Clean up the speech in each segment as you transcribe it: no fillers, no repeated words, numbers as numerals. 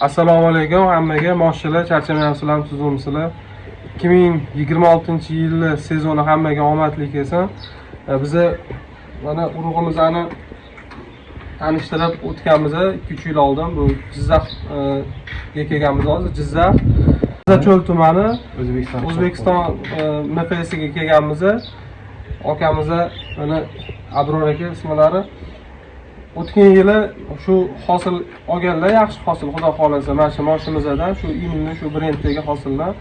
Assalomu alaykum hammaga. Moshilar, charchamayapsizlarmi, tuzumsizlar? 2026-yil sezoni hammaga omadli kelsin. Biza mana urug'imizni tanishtirib o'tganmiz 2-3 yil oldin. Bu Jizzaxga kelganmiz hozir. Jizzax cho'l tumani O'zbekiston MFSiga kelganmiz. Akamiz mana Abror aka ismlari. O'tgan yili shu hosil olganlar, yaxshi hosil xudo xolasa mana shu moshimizdan shu immunni shu brenddagi hosillar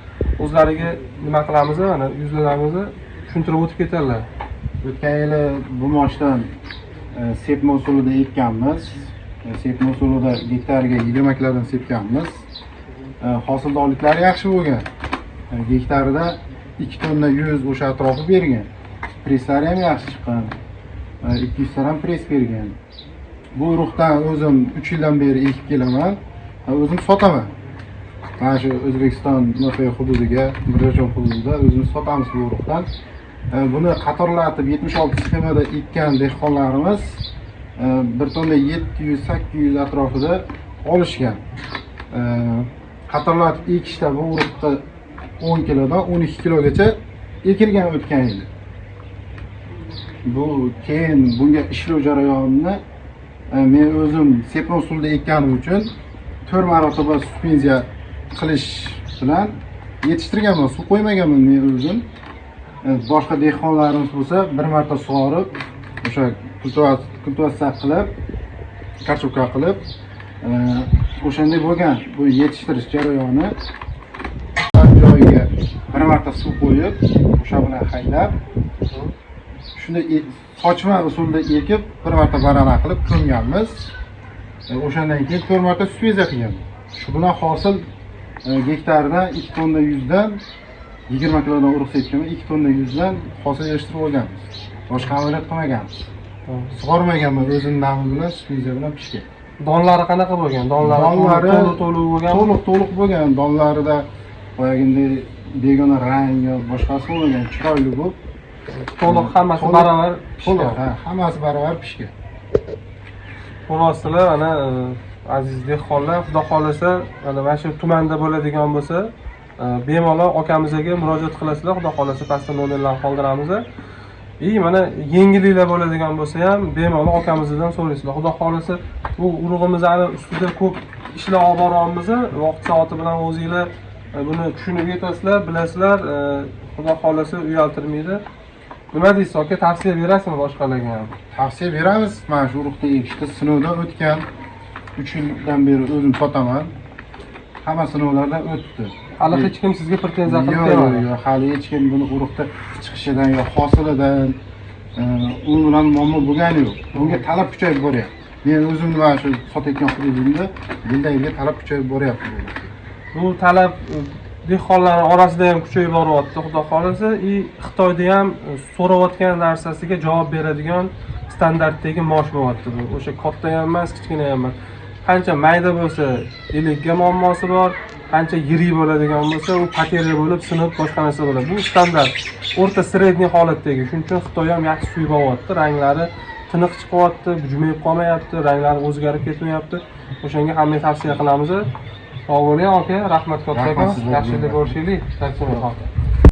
o'zlariga nima qilamiz, mana yuzlarimizni tushuntirib o'tib ketadilar. O'tgan yili bu moshdan sepma usulida ekkanmiz. Sepma usulida gektariga 20 kilodan sepganmiz. Hosildorliklari yaxshi bo'lgan. Gektarida 2 tonna 100 o'sha atrofi bergan. Preslari ham yaxshi chiqqan. 200 ta ham pres bergan. Bu urug'dan o'zim 3 yildan beri ekib kelaman. O'zim sotaman. Mana shu O'zbekiston MF hududiga, Mirjo'jon hududida o'zimiz sotamiz bu urug'dan. Buni qatorlatib 76 sxemada ekkan dehqonlarimiz 1 tonna 700-800 atrofida olishgan. Qatorlatib ekishda bu urug'da 10 kilodan 12 kilogacha ekilgan o'tgan yil. Bu keyin bunga ishlov jarayonini men o'zim sepma usulida ekkanim uchun 4 marotaba suspenziya qilish bilan yetishtirganman, suv qo'ymaganman men o'zim. Boshqa dehqonlarimiz bo'lsa bir marta sug'orib, o'sha kultivatsiya qilib, kartoshka qilib, o'shanday bo'lgan. Bu yetishtirish jarayoni joyiga bir marta suv qo'yib, o'sha bilan haydab, shunda sochma usulida ekib, bir marta barana qilib ko'mganmiz. O'shandan keyin 4 marta suspenziya qilganmiz. Shu bilan hosil gektarida 2 tonna 100 dan 20 kilodan urug' sepganman, 2 tonna 100 dan hosil yig'ishtirib olganmiz. Boshqa amaliyot qilmaganmiz. Sug'ormaganman, o'zim nami bilan suspenziya bilan pishgan. Donlari qanaqa bo'lgan? Donlari to'liq bo'lgan. To'liq bo'lgan. Donlarida boyaginday begona rang yo boshqasi bo'lmagan, chiroyli bo'lib, to'liq hammasi barobar pishgan. Ha, hammasi barobar pishgan. Xuloslar, ana aziz dehqonlar, xudo xolasa, mana shu tumanda bo'ladigan bo'lsa, bemalol akamizga murojaat qilasizlar, xudo xolasa pastda nomerlarni qoldiramiz. Mana yengilliklar bo'ladigan bo'lsa ham bemalol akamizdan so'raysizlar. Xudo xolasa bu urug'imizni ustida ko'p ishlar olib boryapmiz. Vaqt soati bilan o'zingizlar buni tushunib yetasizlar, bilasizlar. Xudo xolasa uyaltirmaydi. Nima deysiz aka, tavsiya berasizmi boshqalarga ham? Tavsiya beramiz. Mana shu urug'da ekishda sinovdan o'tgan. 3 yildan beri o'zim sotaman. Hamma sinovlardan o'tdi. Hali hech kim sizga pretenziya qilib kelmadi. Yo'q, hali hech kim buni urug'da chiqishidan yo hosilidan u bilan muammo bo'lgani yo'q. Bunga talab kuchayib boryapti. Men o'zim mana shu sotayotgan hududimda yildan-yilga talab kuchayib boryapti. Bu talab dehqonlar orasida ham kuchayib boryapti, xudo xolasa. Xitoyda ham so'rayotgan narsasiga javob beradigan standartdagi mosh bo'lyapti bu. O'sha katta ham emas, kichkina ham emas. Qancha mayda bo'lsa, elikka muammosi bor, qancha yirik bo'ladigan bo'lsa, u pateriya bo'lib, sinib boshqa narsa bo'ladi. Bu standart, o'rta sredniy holatdagi. Shuning uchun Xitoy ham yaxshi suyib olyapti, ranglari tiniq chiqyapti, jumayib qolmayapti, ranglari o'zgarib ketmayapti. O'shanga hamma tavsiya qilamiz. Sog' bo'ling aka, rahmat kattakon. Yaxshilik ko'rishaylik.